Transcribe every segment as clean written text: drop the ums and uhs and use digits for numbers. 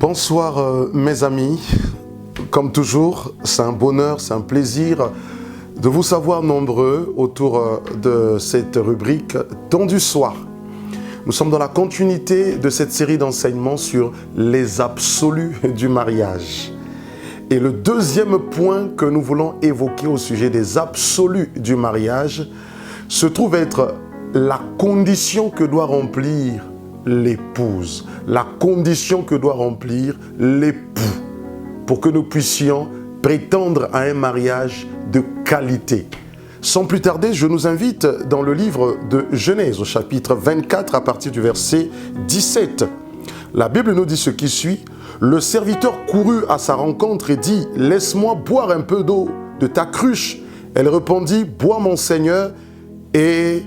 Bonsoir mes amis, comme toujours, c'est un bonheur, c'est un plaisir de vous savoir nombreux autour de cette rubrique Don du soir. Nous sommes dans la continuité de cette série d'enseignements sur les absolus du mariage. Et le deuxième point que nous voulons évoquer au sujet des absolus du mariage se trouve être la condition que doit remplir l'épouse, la condition que doit remplir l'époux pour que nous puissions prétendre à un mariage de qualité. Sans plus tarder, je nous invite dans le livre de Genèse au chapitre 24 à partir du verset 17. La Bible nous dit ce qui suit. Le serviteur courut à sa rencontre et dit « Laisse-moi boire un peu d'eau de ta cruche. » Elle répondit « Bois mon Seigneur. » Et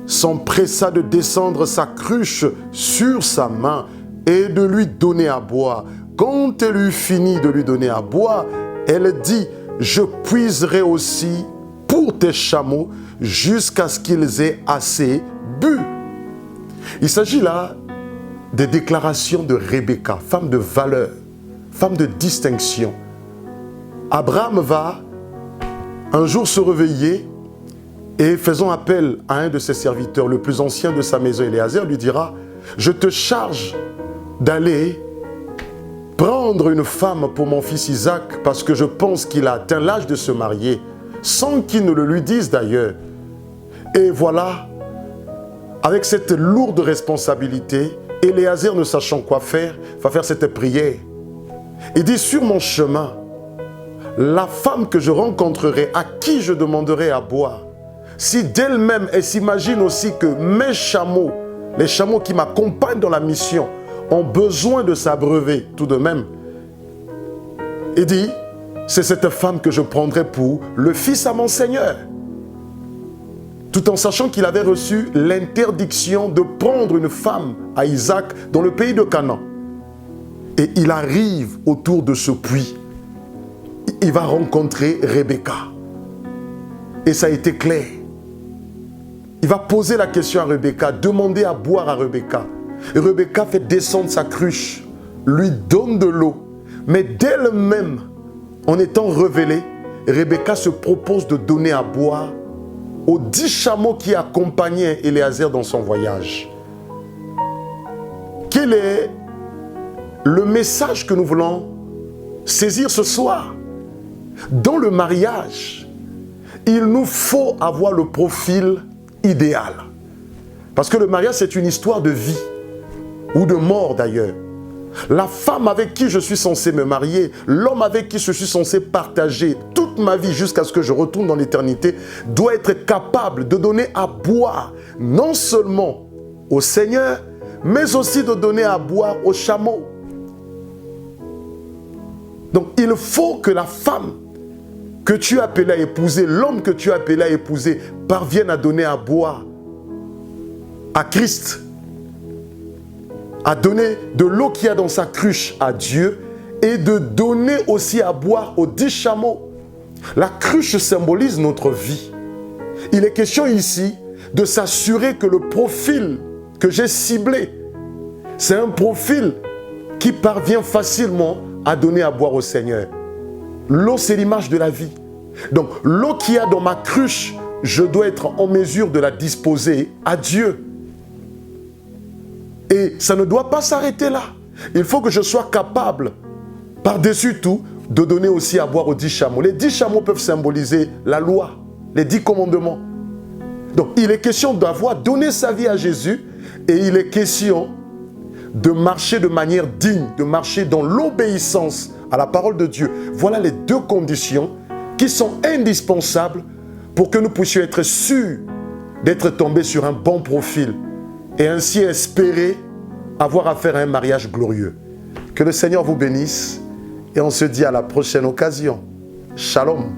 s'empressa de descendre sa cruche sur sa main et de lui donner à boire. Quand elle eut fini de lui donner à boire, elle dit « Je puiserai aussi pour tes chameaux jusqu'à ce qu'ils aient assez bu. » Il s'agit là des déclarations de Rebecca, femme de valeur, femme de distinction. Abraham va un jour se réveiller et faisant appel à un de ses serviteurs, le plus ancien de sa maison, Éléazar, lui dira « Je te charge d'aller prendre une femme pour mon fils Isaac parce que je pense qu'il a atteint l'âge de se marier, sans qu'il ne le lui dise d'ailleurs. » Et voilà, avec cette lourde responsabilité, Éléazar, ne sachant quoi faire, va faire cette prière. Il dit « Sur mon chemin, la femme que je rencontrerai, à qui je demanderai à boire, si d'elle-même, elle s'imagine aussi que mes chameaux, les chameaux qui m'accompagnent dans la mission, ont besoin de s'abreuver tout de même. » Il dit, c'est cette femme que je prendrai pour le fils à mon Seigneur. Tout en sachant qu'il avait reçu l'interdiction de prendre une femme à Isaac dans le pays de Canaan. Et il arrive autour de ce puits. Il va rencontrer Rebecca. Et ça a été clair. Il va poser la question à Rebecca, demander à boire à Rebecca. Et Rebecca fait descendre sa cruche, lui donne de l'eau. Mais d'elle-même, en étant révélée, Rebecca se propose de donner à boire aux 10 chameaux qui accompagnaient Éléazar dans son voyage. Quel est le message que nous voulons saisir ce soir? Dans le mariage, il nous faut avoir le profil idéal. Parce que le mariage, c'est une histoire de vie, ou de mort d'ailleurs. La femme avec qui je suis censé me marier, l'homme avec qui je suis censé partager toute ma vie jusqu'à ce que je retourne dans l'éternité, doit être capable de donner à boire, non seulement au Seigneur, mais aussi de donner à boire aux chameaux. Donc il faut que la femme que tu as appelé à épouser, l'homme que tu as appelé à épouser, parvienne à donner à boire à Christ, à donner de l'eau qu'il y a dans sa cruche à Dieu et de donner aussi à boire aux 10 chameaux. La cruche symbolise notre vie. Il est question ici de s'assurer que le profil que j'ai ciblé, c'est un profil qui parvient facilement à donner à boire au Seigneur. L'eau, c'est l'image de la vie. Donc, l'eau qu'il y a dans ma cruche, je dois être en mesure de la disposer à Dieu. Et ça ne doit pas s'arrêter là. Il faut que je sois capable, par-dessus tout, de donner aussi à boire aux 10 chameaux. Les 10 chameaux peuvent symboliser la loi, les 10 commandements. Donc, il est question d'avoir donné sa vie à Jésus et il est question de marcher de manière digne, de marcher dans l'obéissance à la parole de Dieu. Voilà les 2 conditions qui sont indispensables pour que nous puissions être sûrs d'être tombés sur un bon profil et ainsi espérer avoir affaire à un mariage glorieux. Que le Seigneur vous bénisse et on se dit à la prochaine occasion. Shalom.